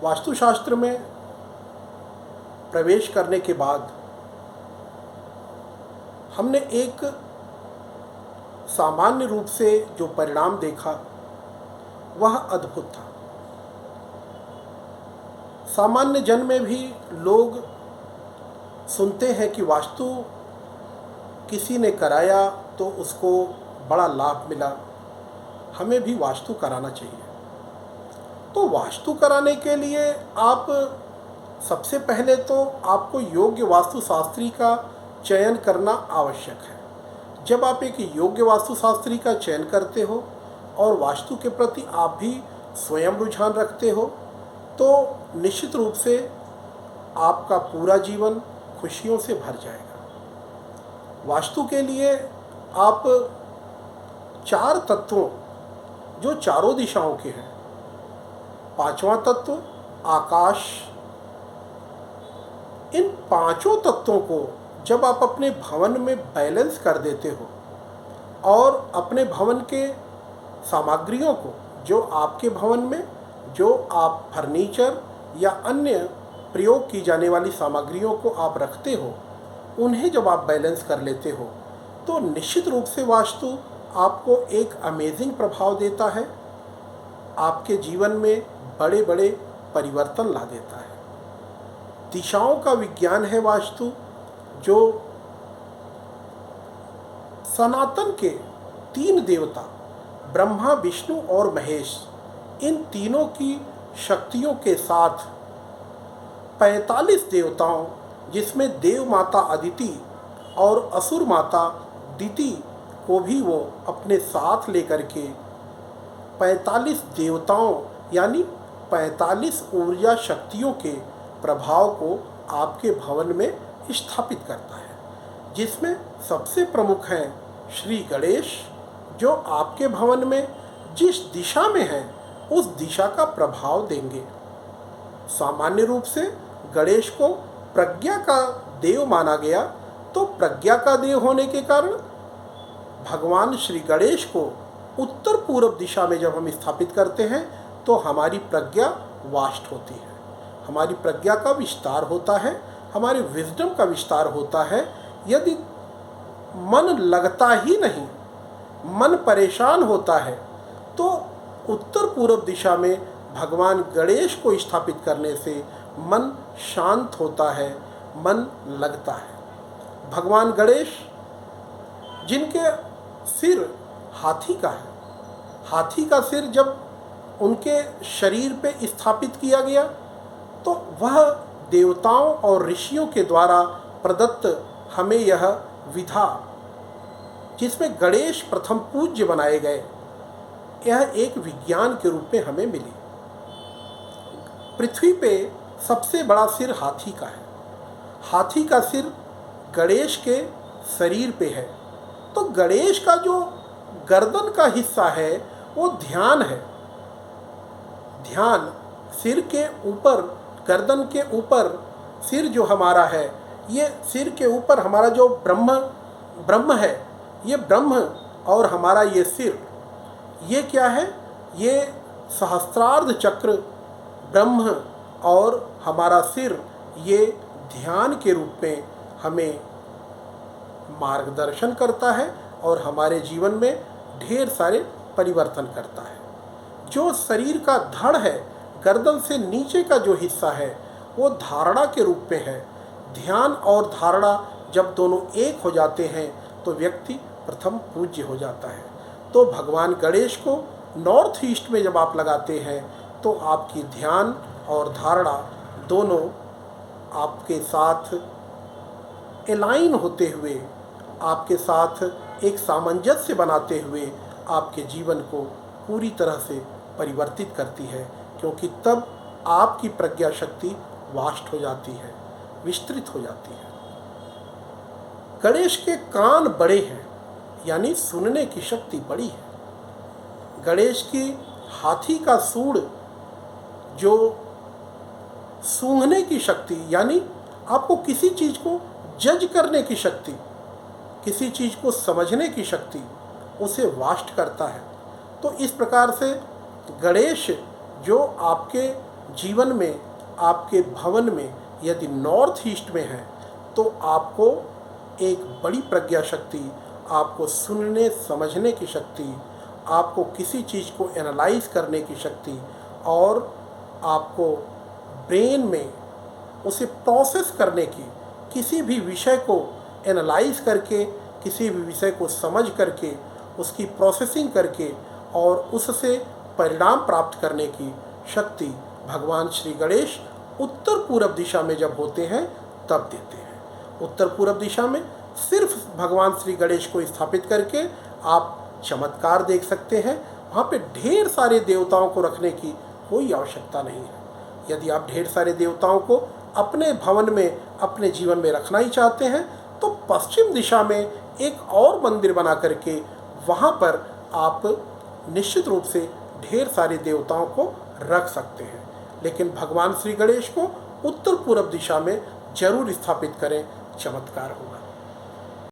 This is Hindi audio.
वास्तुशास्त्र में प्रवेश करने के बाद हमने एक सामान्य रूप से जो परिणाम देखा वह अद्भुत था। सामान्य जन में भी लोग सुनते हैं कि वास्तु किसी ने कराया तो उसको बड़ा लाभ मिला, हमें भी वास्तु कराना चाहिए। तो वास्तु कराने के लिए आप सबसे पहले तो आपको योग्य वास्तुशास्त्री का चयन करना आवश्यक है। जब आप एक योग्य वास्तुशास्त्री का चयन करते हो और वास्तु के प्रति आप भी स्वयं रुझान रखते हो तो निश्चित रूप से आपका पूरा जीवन खुशियों से भर जाएगा। वास्तु के लिए आप 4 तत्वों जो चारों दिशाओं के हैं, 5वां तत्व आकाश, इन 5 तत्वों को जब आप अपने भवन में बैलेंस कर देते हो और अपने भवन के सामग्रियों को, जो आपके भवन में जो आप फर्नीचर या अन्य प्रयोग की जाने वाली सामग्रियों को आप रखते हो, उन्हें जब आप बैलेंस कर लेते हो तो निश्चित रूप से वास्तु आपको एक अमेजिंग प्रभाव देता है, आपके जीवन में बड़े बड़े परिवर्तन ला देता है। दिशाओं का विज्ञान है वास्तु, जो सनातन के 3 देवता ब्रह्मा, विष्णु और महेश, इन तीनों की शक्तियों के साथ 45 देवताओं, जिसमें देव माता अदिति और असुर माता दिति को भी वो अपने साथ लेकर के 45 देवताओं यानी 45 ऊर्जा शक्तियों के प्रभाव को आपके भवन में स्थापित करता है, जिसमें सबसे प्रमुख हैं श्री गणेश, जो आपके भवन में जिस दिशा में हैं उस दिशा का प्रभाव देंगे। सामान्य रूप से गणेश को प्रज्ञा का देव माना गया, तो प्रज्ञा का देव होने के कारण भगवान श्री गणेश को उत्तर पूर्व दिशा में जब हम स्थापित करते हैं तो हमारी प्रज्ञा वास्ट होती है, हमारी प्रज्ञा का विस्तार होता है, हमारे विजडम का विस्तार होता है। यदि मन लगता ही नहीं, मन परेशान होता है, तो उत्तर पूर्व दिशा में भगवान गणेश को स्थापित करने से मन शांत होता है, मन लगता है। भगवान गणेश जिनके सिर हाथी का है, हाथी का सिर जब उनके शरीर पे स्थापित किया गया तो वह देवताओं और ऋषियों के द्वारा प्रदत्त हमें यह विधा, जिसमें गणेश प्रथम पूज्य बनाए गए, यह एक विज्ञान के रूप में हमें मिली। पृथ्वी पे सबसे बड़ा सिर हाथी का है, हाथी का सिर गणेश के शरीर पे है, तो गणेश का जो गर्दन का हिस्सा है वो ध्यान है। ध्यान सिर के ऊपर, गर्दन के ऊपर सिर जो हमारा है, ये सिर के ऊपर हमारा जो ब्रह्म है, ये ब्रह्म और हमारा ये सिर, ये क्या है, ये सहस्त्रार्ध चक्र ब्रह्म और हमारा सिर, ये ध्यान के रूप में हमें मार्गदर्शन करता है और हमारे जीवन में ढेर सारे परिवर्तन करता है। जो शरीर का धड़ है, गर्दन से नीचे का जो हिस्सा है, वो धारणा के रूप में है। ध्यान और धारणा जब दोनों एक हो जाते हैं तो व्यक्ति प्रथम पूज्य हो जाता है। तो भगवान गणेश को नॉर्थ ईस्ट में जब आप लगाते हैं तो आपकी ध्यान और धारणा दोनों आपके साथ एलाइन होते हुए, आपके साथ एक सामंजस्य बनाते हुए आपके जीवन को पूरी तरह से परिवर्तित करती है, क्योंकि तब आपकी प्रज्ञा शक्ति वास्ट हो जाती है, विस्तृत हो जाती है। गणेश के कान बड़े हैं, यानी सुनने की शक्ति बड़ी है। गणेश की हाथी का सूंड जो सूंघने की शक्ति, यानी आपको किसी चीज़ को जज करने की शक्ति, किसी चीज़ को समझने की शक्ति, उसे वास्ट करता है। तो इस प्रकार से गणेश जो आपके जीवन में, आपके भवन में यदि नॉर्थ ईस्ट में है तो आपको एक बड़ी प्रज्ञा शक्ति, आपको सुनने समझने की शक्ति, आपको किसी चीज़ को एनालाइज करने की शक्ति और आपको ब्रेन में उसे प्रोसेस करने की, किसी भी विषय को एनालाइज करके, किसी भी विषय को समझ करके, उसकी प्रोसेसिंग करके और उससे परिणाम प्राप्त करने की शक्ति भगवान श्री गणेश उत्तर पूरब दिशा में जब होते हैं तब देते हैं। उत्तर पूरब दिशा में सिर्फ भगवान श्री गणेश को स्थापित करके आप चमत्कार देख सकते हैं। वहाँ पे ढेर सारे देवताओं को रखने की कोई आवश्यकता नहीं है। यदि आप ढेर सारे देवताओं को अपने भवन में, अपने जीवन में रखना ही चाहते हैं तो पश्चिम दिशा में एक और मंदिर बना करके वहाँ पर आप निश्चित रूप से ढेर सारे देवताओं को रख सकते हैं। लेकिन भगवान श्री गणेश को उत्तर पूरब दिशा में जरूर स्थापित करें, चमत्कार होगा।